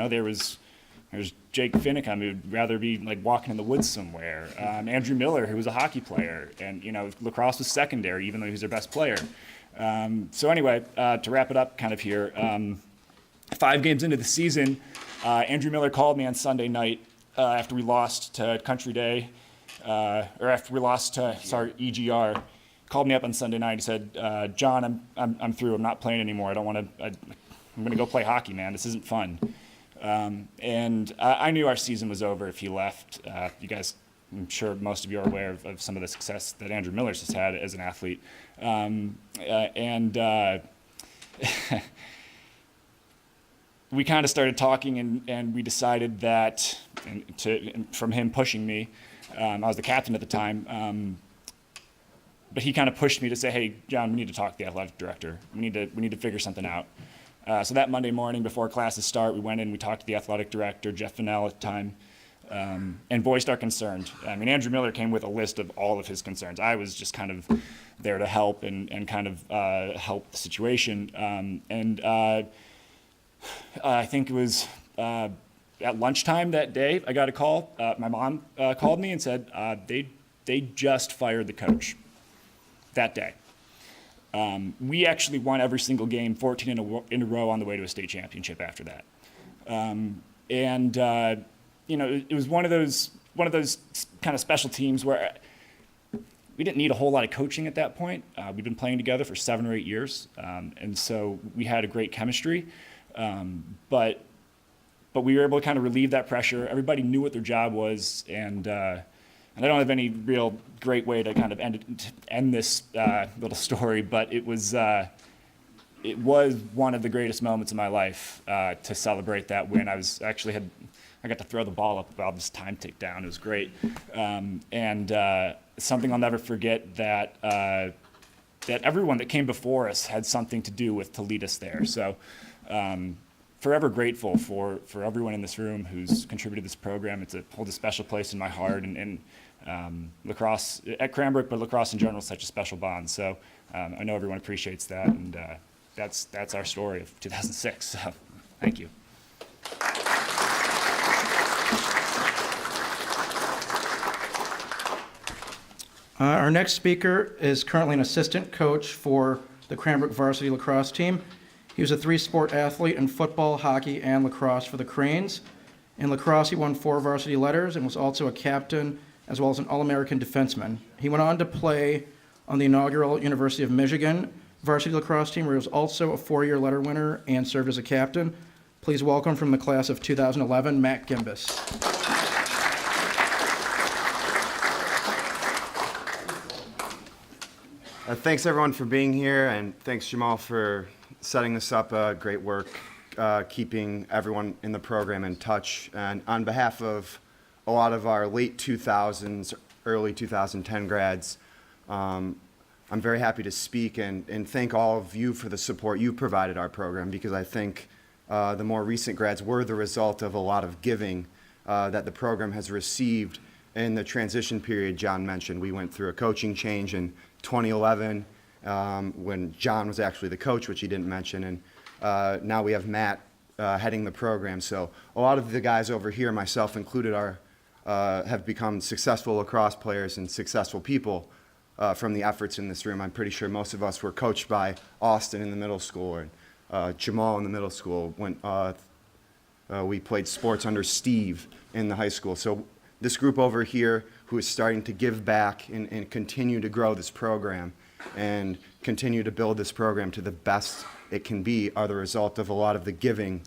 there's Jake Finicum, who'd rather be like walking in the woods somewhere. Andrew Miller, who was a hockey player, and lacrosse was secondary, even though he was their best player. So anyway, to wrap it up kind of here, 5 games into the season, Andrew Miller called me on Sunday night after we lost to Country Day, or after we lost to EGR. Called me up on Sunday night. He said, "John, I'm through. I'm not playing anymore. I don't want to. I'm going to go play hockey, man. This isn't fun." And I knew our season was over if he left. You guys, I'm sure most of you are aware of some of the success that Andrew Miller's has had as an athlete. We kind of started talking, and we decided that, from him pushing me, I was the captain at the time, but he kind of pushed me to say, "Hey, John, we need to talk to the athletic director. We need to figure something out." So that Monday morning before classes start, we went in, we talked to the athletic director, Jeff Fennell at the time, and voiced our concerns. I mean, Andrew Miller came with a list of all of his concerns. I was just kind of there to help and kind of help the situation. I think it was at lunchtime that day, I got a call. My mom called me and said they just fired the coach that day. We actually won every single game, 14 in a row on the way to a state championship after that. It was one of those kind of special teams where we didn't need a whole lot of coaching at that point. We'd been playing together for 7 or 8 years, and so we had a great chemistry. But we were able to kind of relieve that pressure. Everybody knew what their job was, and I don't have any real great way to kind of end this little story, but it was one of the greatest moments of my life to celebrate that win. I got to throw the ball up while this time ticked down. It was great, and something I'll never forget, that everyone that came before us had something to do with to lead us there. So. Forever grateful for everyone in this room who's contributed to this program. It holds a special place in my heart, and lacrosse at Cranbrook, but lacrosse in general is such a special bond. So I know everyone appreciates that, and that's our story of 2006. So thank you. Our next speaker is currently an assistant coach for the Cranbrook varsity lacrosse team. He was a 3-sport athlete in football, hockey, and lacrosse for the Cranes. In lacrosse, he won 4 varsity letters and was also a captain as well as an All-American defenseman. He went on to play on the inaugural University of Michigan varsity lacrosse team, where he was also a 4-year letter winner and served as a captain. Please welcome from the class of 2011, Matt Gimbus. Thanks everyone for being here, and thanks Jamal for setting this up. Great work keeping everyone in the program in touch. And on behalf of a lot of our late 2000s, early 2010 grads, I'm very happy to speak and thank all of you for the support you provided our program, because I think the more recent grads were the result of a lot of giving that the program has received in the transition period John mentioned. We went through a coaching change in 2011 when John was actually the coach, which he didn't mention, and now we have Matt heading the program. So a lot of the guys over here, myself included, have become successful lacrosse players and successful people from the efforts in this room. I'm pretty sure most of us were coached by Austin in the middle school, and Jamal in the middle school. We played sports under Steve in the high school. So this group over here who is starting to give back and continue to grow this program and continue to build this program to the best it can be are the result of a lot of the giving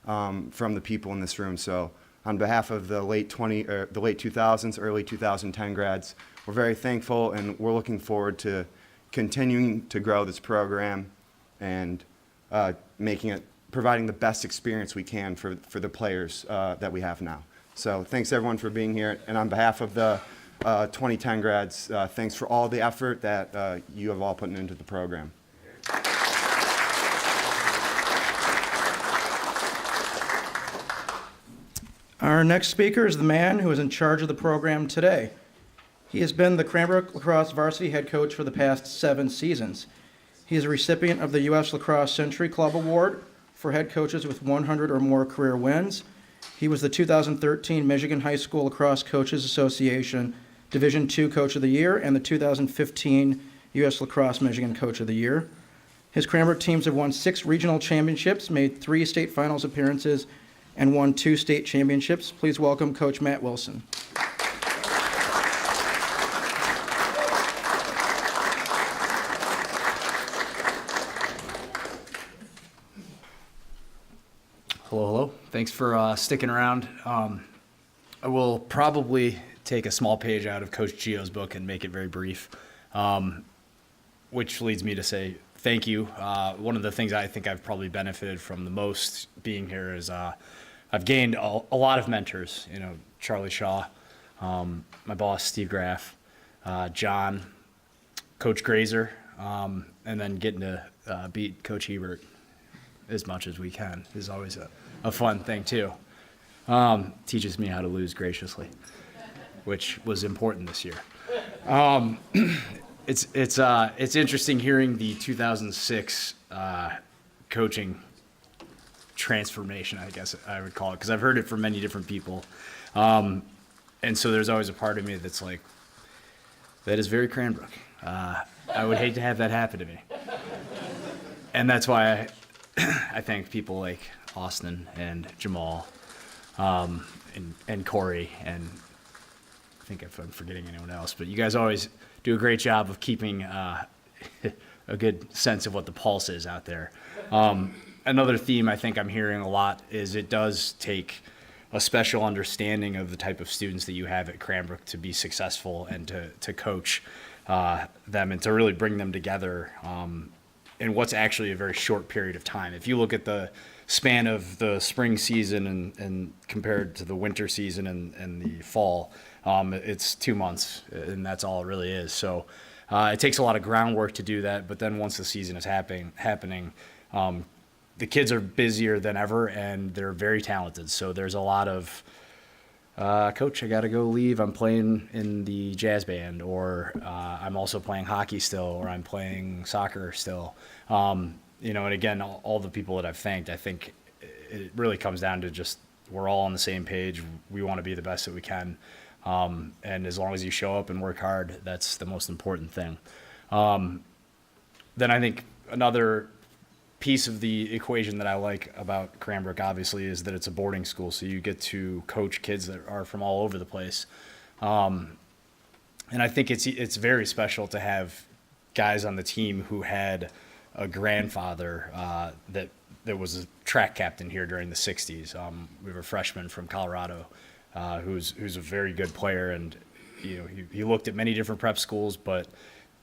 from the people in this room. So on behalf of the late 2000s, early 2010 grads, we're very thankful, and we're looking forward to continuing to grow this program and providing the best experience we can for the players that we have now. So thanks everyone for being here, and on behalf of the 2010 grads, thanks for all the effort that you have all put into the program. Our next speaker is the man who is in charge of the program today. He has been the Cranbrook Lacrosse varsity head coach for the past 7 seasons. He is a recipient of the U.S. Lacrosse Century Club Award for head coaches with 100 or more career wins. He was the 2013 Michigan High School Lacrosse Coaches Association Division II Coach of the Year and the 2015 U.S. Lacrosse Michigan Coach of the Year. His Cranbrook teams have won 6 regional championships, made 3 state finals appearances, and won 2 state championships. Please welcome Coach Matt Wilson. Hello, hello. Thanks for sticking around. I will probably take a small page out of Coach Gio's book and make it very brief, which leads me to say thank you. One of the things I think I've probably benefited from the most being here is I've gained a lot of mentors. You know, Charlie Shaw, my boss Steve Graff, John, Coach Grazer, and then getting to beat Coach Hebert as much as we can is always a fun thing too. Teaches me how to lose graciously, which was important this year. It's interesting hearing the 2006 coaching transformation, I guess I would call it, because I've heard it from many different people. And so there's always a part of me that's like, that is very Cranbrook. I would hate to have that happen to me. And that's why I thank people like Austin and Jamal and Corey, and I think if I'm forgetting anyone else, but you guys always do a great job of keeping a good sense of what the pulse is out there. Another theme I think I'm hearing a lot is it does take a special understanding of the type of students that you have at Cranbrook to be successful and to coach them and to really bring them together in what's actually a very short period of time. If you look at the span of the spring season and compared to the winter season and the fall, it's 2 months, and that's all it really is. So it takes a lot of groundwork to do that, but then once the season is happening, the kids are busier than ever, and they're very talented. So there's a lot of, Coach, I got to go leave. I'm playing in the jazz band, or I'm also playing hockey still, or I'm playing soccer still. You know, and again, all the people that I've thanked, I think it really comes down to just we're all on the same page. We want to be the best that we can. And as long as you show up and work hard, that's the most important thing. Then I think another piece of the equation that I like about Cranbrook, obviously, is that it's a boarding school, so you get to coach kids that are from all over the place. And I think it's very special to have guys on the team who had a grandfather that was a track captain here during the 60s. We have a freshman from Colorado who's a very good player, and you know he looked at many different prep schools, but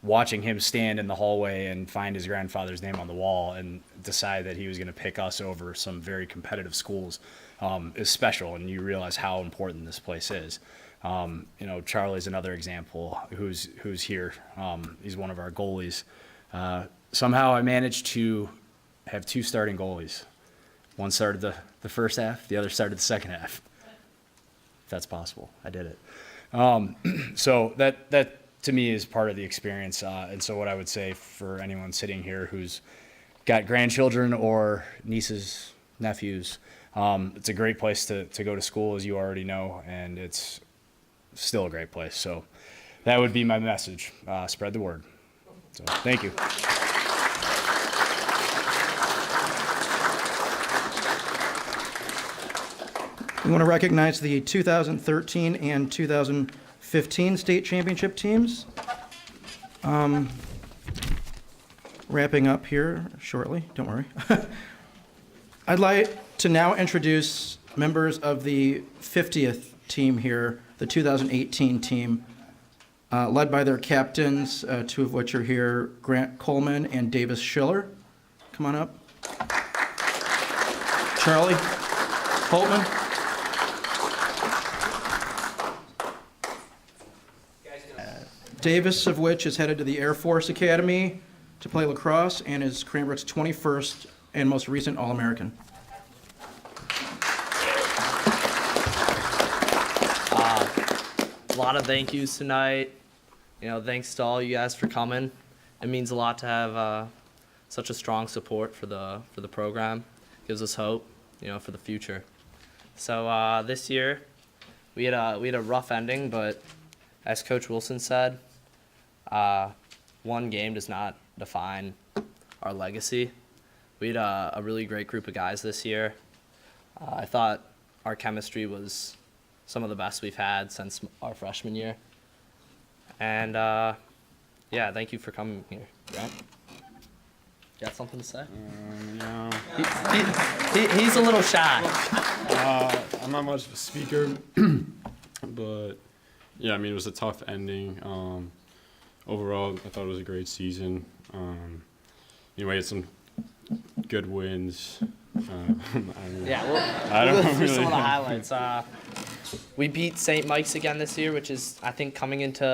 watching him stand in the hallway and find his grandfather's name on the wall and decide that he was going to pick us over some very competitive schools is special, and you realize how important this place is. You know, Charlie's another example who's here. He's one of our goalies. Somehow I managed to have 2 starting goalies. One started the first half, the other started the second half. If that's possible, I did it. So that to me is part of the experience. And so what I would say for anyone sitting here who's got grandchildren or nieces, nephews, it's a great place to go to school, as you already know, and it's still a great place. So that would be my message. Spread the word. So thank you. We want to recognize the 2013 and 2015 state championship teams. Wrapping up here shortly, don't worry. I'd like to now introduce members of the 50th team here, the 2018 team, led by their captains, two of which are here, Grant Coleman and Davis Schiller. Come on up. Charlie Holtman. Davis, of which is headed to the Air Force Academy to play lacrosse and is Cranbrook's 21st and most recent All-American. A lot of thank yous tonight. Thanks to all you guys for coming. It means a lot to have such a strong support for the program. Gives us hope, for the future. So this year, we had a rough ending, but as Coach Wilson said, one game does not define our legacy. We had a really great group of guys this year. I thought our chemistry was some of the best we've had since our freshman year. And thank you for coming here. Grant? You got something to say? No. He's a little shy. I'm not much of a speaker, but yeah, it was a tough ending. Overall, I thought it was a great season. We had some good wins. I don't go through some of the highlights. We beat St. Mike's again this year, which is, I think, coming into,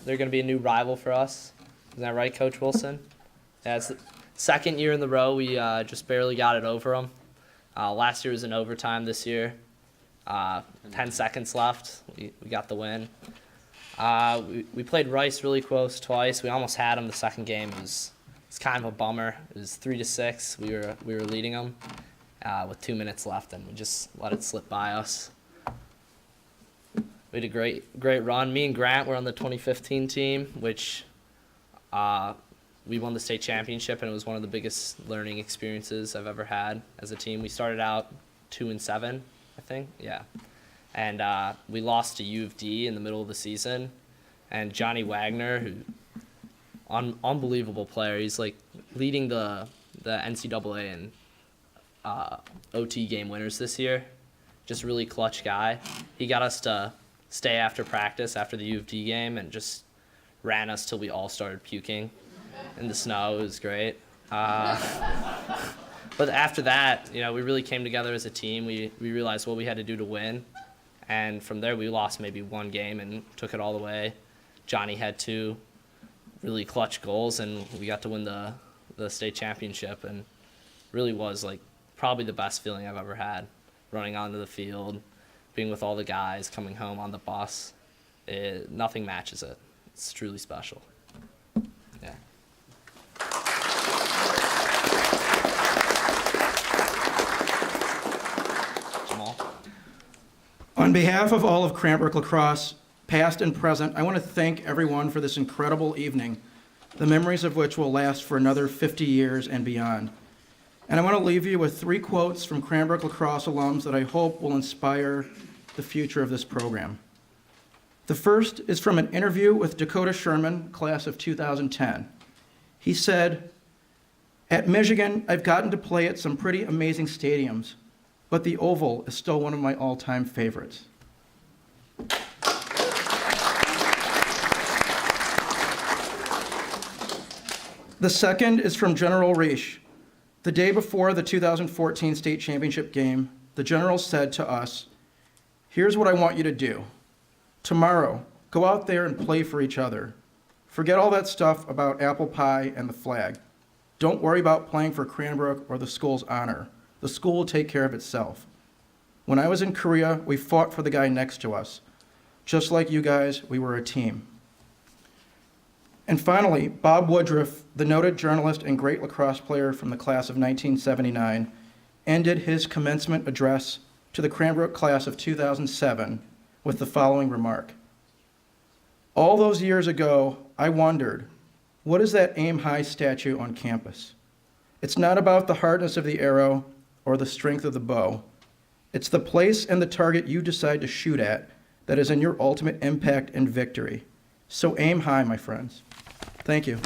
they're going to be a new rival for us. Isn't that right, Coach Wilson? Yeah, it's the second year in the row we just barely got it over them. Last year was in overtime. This year, 10 seconds left. We got the win. We played Rice really close twice. We almost had them the second game. It's kind of a bummer. It was 3-6. We were leading them with 2 minutes left, and we just let it slip by us. We had a great run. Me and Grant were on the 2015 team, which we won the state championship, and it was one of the biggest learning experiences I've ever had as a team. We started out 2-7, I think. Yeah. And we lost to U of D in the middle of the season. And Johnny Wagner, who unbelievable player. He's like leading the NCAA in OT game winners this year. Just a really clutch guy. He got us to stay after practice after the U of D game and just ran us till we all started puking in the snow. It was great. But after that, we really came together as a team. We realized what we had to do to win. And from there, we lost maybe one game and took it all the way. Johnny had 2 really clutch goals, and we got to win the state championship. And really was probably the best feeling I've ever had, running onto the field, being with all the guys, coming home on the bus. Nothing matches it. It's truly special. Yeah. Jamal? On behalf of all of Cranbrook Lacrosse, past and present, I want to thank everyone for this incredible evening, the memories of which will last for another 50 years and beyond. And I want to leave you with 3 quotes from Cranbrook Lacrosse alums that I hope will inspire the future of this program. The first is from an interview with Dakota Sherman, class of 2010. He said, "At Michigan, I've gotten to play at some pretty amazing stadiums, but the Oval is still one of my all-time favorites." The second is from General Reish. The day before the 2014 state championship game, the general said to us, "Here's what I want you to do. Tomorrow, go out there and play for each other. Forget all that stuff about apple pie and the flag. Don't worry about playing for Cranbrook or the school's honor. The school will take care of itself. When I was in Korea, we fought for the guy next to us. Just like you guys, we were a team." And finally, Bob Woodruff, the noted journalist and great lacrosse player from the class of 1979, ended his commencement address to the Cranbrook class of 2007 with the following remark. "All those years ago, I wondered, what is that aim high statue on campus? It's not about the hardness of the arrow or the strength of the bow. It's the place and the target you decide to shoot at that is in your ultimate impact and victory. So aim high, my friends. Thank you.